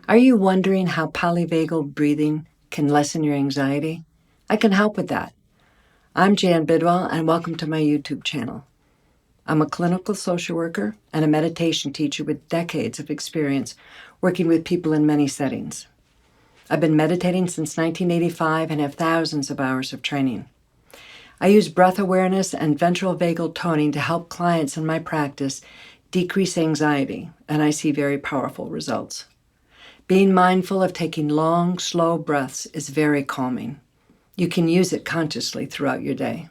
Are you wondering how polyvagal breathing can lessen your anxiety? I can help with that. I'm Jan Bidwell, and welcome to my YouTube channel. I'm a clinical social worker and a meditation teacher with decades of experience working with people in many settings. I've been meditating since 1985 and have thousands of hours of training. I use breath awareness and ventral vagal toning to help clients in my practice decrease anxiety, and I see very powerful results. Being mindful of taking long, slow breaths is very calming. You can use it consciously throughout your day.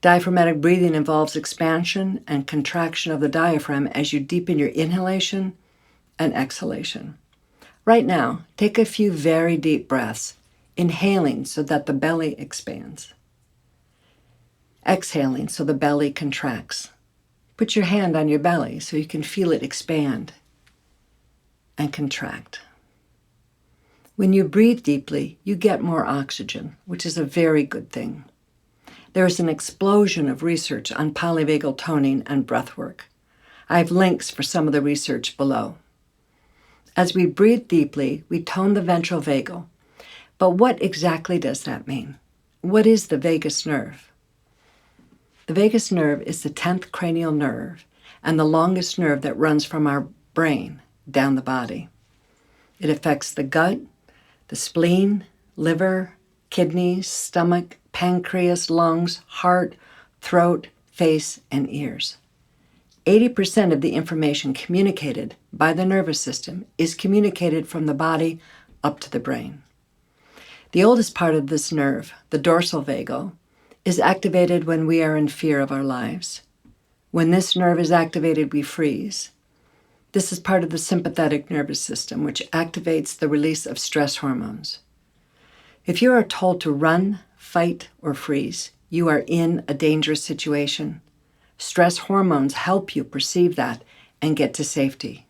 Diaphragmatic breathing involves expansion and contraction of the diaphragm as you deepen your inhalation and exhalation. Right now, take a few very deep breaths, inhaling so that the belly expands. Exhaling so the belly contracts. Put your hand on your belly so you can feel it expand and contract. When you breathe deeply, you get more oxygen, which is a very good thing. There is an explosion of research on polyvagal toning and breath work. I have links for some of the research below. As we breathe deeply, we tone the ventral vagal. But what exactly does that mean? What is the vagus nerve? The vagus nerve is the 10th cranial nerve and the longest nerve that runs from our brain down the body. It affects the gut, the spleen, liver, kidneys, stomach, pancreas, lungs, heart, throat, face, and ears. 80% of the information communicated by the nervous system is communicated from the body up to the brain. The oldest part of this nerve, the dorsal vagal, is activated when we are in fear of our lives. When this nerve is activated, we freeze. This is part of the sympathetic nervous system, which activates the release of stress hormones. If you are told to run, fight, or freeze, you are in a dangerous situation. Stress hormones help you perceive that and get to safety.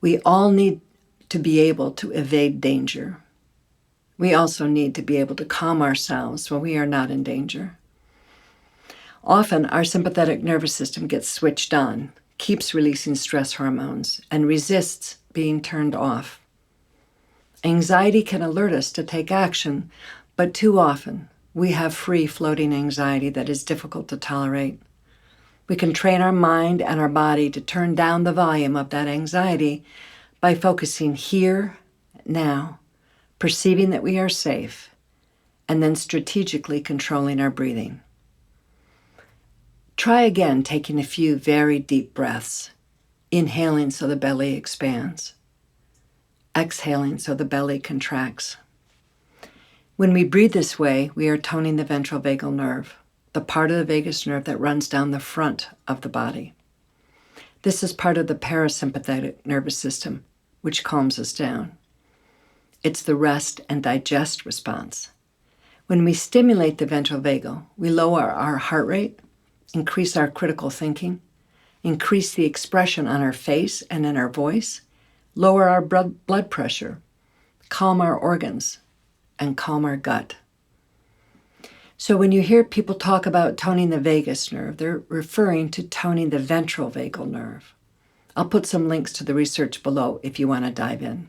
We all need to be able to evade danger. We also need to be able to calm ourselves when we are not in danger. Often, our sympathetic nervous system gets switched on, keeps releasing stress hormones, and resists being turned off. Anxiety can alert us to take action, but too often we have free-floating anxiety that is difficult to tolerate. We can train our mind and our body to turn down the volume of that anxiety by focusing here, now, perceiving that we are safe, and then strategically controlling our breathing. Try again taking a few very deep breaths, inhaling so the belly expands, exhaling so the belly contracts. When we breathe this way, we are toning the ventral vagal nerve, the part of the vagus nerve that runs down the front of the body. This is part of the parasympathetic nervous system, which calms us down. It's the rest and digest response. When we stimulate the ventral vagal, we lower our heart rate, increase our critical thinking, increase the expression on our face and in our voice, lower our blood pressure, calm our organs, and calm our gut. So when you hear people talk about toning the vagus nerve, they're referring to toning the ventral vagal nerve. I'll put some links to the research below if you want to dive in.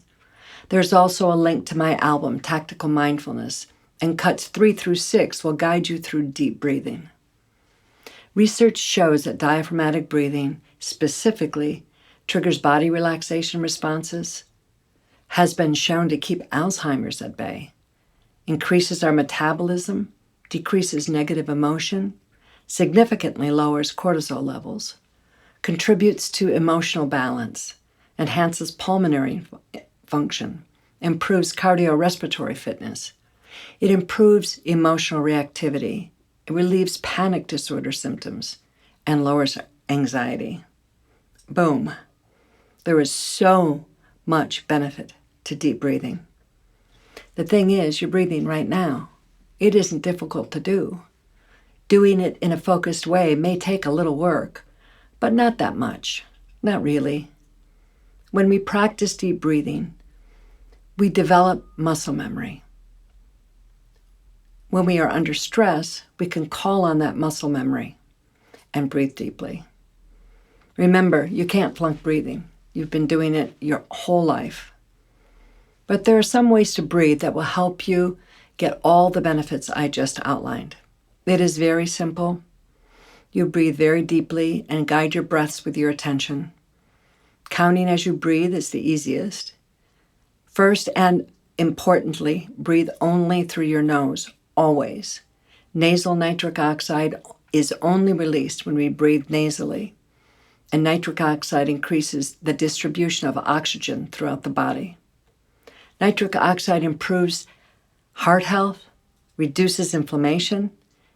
There's also a link to my album, Tactical Mindfulness, and cuts 3 through 6 will guide you through deep breathing. Research shows that diaphragmatic breathing specifically triggers body relaxation responses, has been shown to keep Alzheimer's at bay, increases our metabolism, decreases negative emotion, significantly lowers cortisol levels, contributes to emotional balance, enhances pulmonary function, improves cardiorespiratory fitness. It improves emotional reactivity. It relieves panic disorder symptoms and lowers anxiety. Boom. There is so much benefit to deep breathing. The thing is, you're breathing right now. It isn't difficult to do. Doing it in a focused way may take a little work, but not that much. Not really. When we practice deep breathing, we develop muscle memory. When we are under stress, we can call on that muscle memory and breathe deeply. Remember, you can't flunk breathing. You've been doing it your whole life. But there are some ways to breathe that will help you get all the benefits I just outlined. It is very simple. You breathe very deeply and guide your breaths with your attention. Counting as you breathe is the easiest. First, and importantly, breathe only through your nose, always. Nasal nitric oxide is only released when we breathe nasally, and nitric oxide increases the distribution of oxygen throughout the body. Nitric oxide improves heart health, reduces inflammation,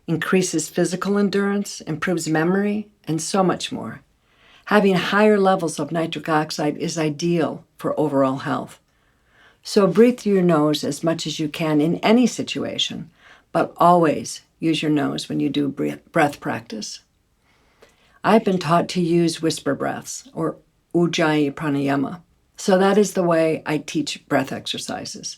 increases physical endurance, improves memory, and so much more. Having higher levels of nitric oxide is ideal for overall health. So breathe through your nose as much as you can in any situation, but always use your nose when you do breath practice. I've been taught to use whisper breaths, or Ujjayi pranayama, so that is the way I teach breath exercises.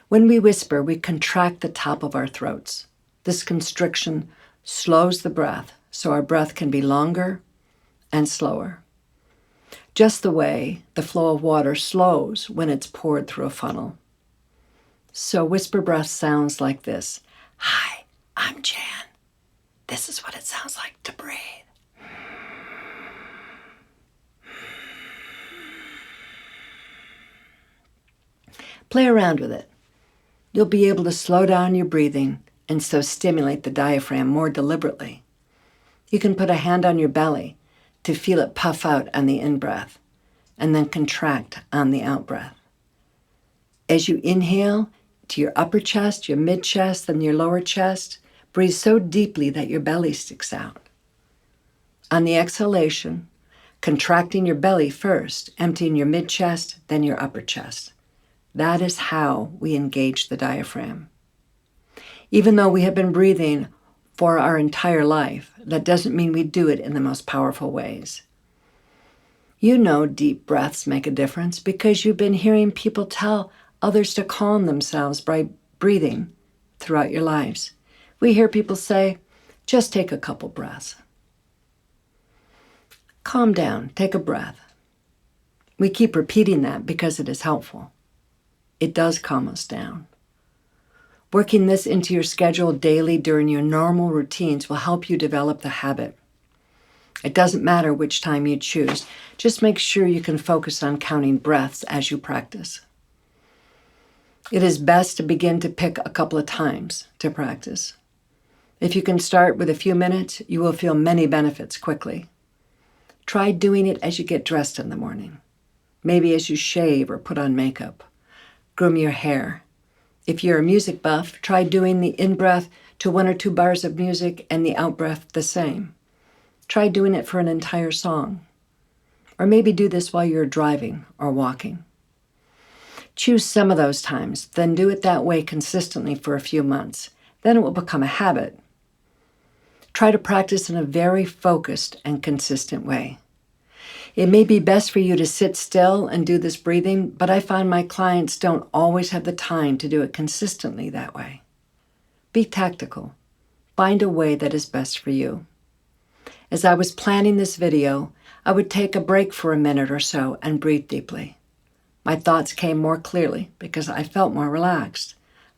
When we whisper, we contract the top of our throats. This constriction slows the breath, so our breath can be longer and slower. Just the way the flow of water slows when it's poured through a funnel. So whisper breath sounds like this. Hi, I'm Jan. This is what it sounds like to breathe. Play around with it. You'll be able to slow down your breathing and so stimulate the diaphragm more deliberately. You can put a hand on your belly to feel it puff out on the in-breath and then contract on the out-breath. As you inhale to your upper chest, your mid-chest, then your lower chest, breathe so deeply that your belly sticks out. On the exhalation, contracting your belly first, emptying your mid-chest, then your upper chest. That is how we engage the diaphragm. Even though we have been breathing for our entire life, that doesn't mean we do it in the most powerful ways. You know deep breaths make a difference because you've been hearing people tell others to calm themselves by breathing throughout your lives. We hear people say, just take a couple breaths. Calm down, take a breath. We keep repeating that because it is helpful. It does calm us down. Working this into your schedule daily during your normal routines will help you develop the habit. It doesn't matter which time you choose. Just make sure you can focus on counting breaths as you practice. It is best to begin to pick a couple of times to practice. If you can start with a few minutes, you will feel many benefits quickly. Try doing it as you get dressed in the morning. Maybe as you shave or put on makeup. Groom your hair. If you're a music buff, try doing the in-breath to 1 or 2 bars of music and the out-breath the same. Try doing it for an entire song. Or maybe do this while you're driving or walking. Choose some of those times, then do it that way consistently for a few months. Then it will become a habit. Try to practice in a very focused and consistent way. It may be best for you to sit still and do this breathing, but I find my clients don't always have the time to do it consistently that way. Be tactical. Find a way that is best for you. As I was planning this video, I would take a break for a minute or so and breathe deeply. My thoughts came more clearly because I felt more relaxed.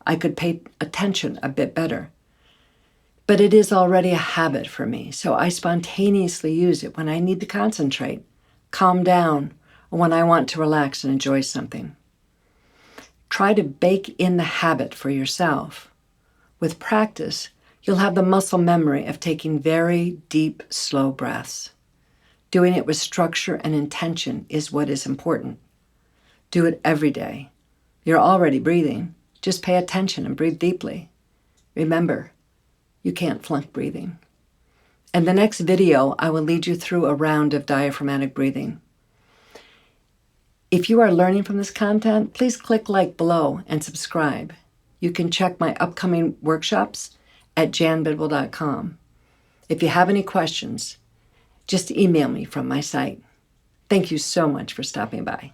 I could pay attention a bit better. But it is already a habit for me, so I spontaneously use it when I need to concentrate, calm down, or when I want to relax and enjoy something. Try to bake in the habit for yourself. With practice, you'll have the muscle memory of taking very deep, slow breaths. Doing it with structure and intention is what is important. Do it every day. You're already breathing. Just pay attention and breathe deeply. Remember, you can't flunk breathing. In the next video, I will lead you through a round of diaphragmatic breathing. If you are learning from this content, please click like below and subscribe. You can check my upcoming workshops at janbidwell.com. If you have any questions, just email me from my site. Thank you so much for stopping by.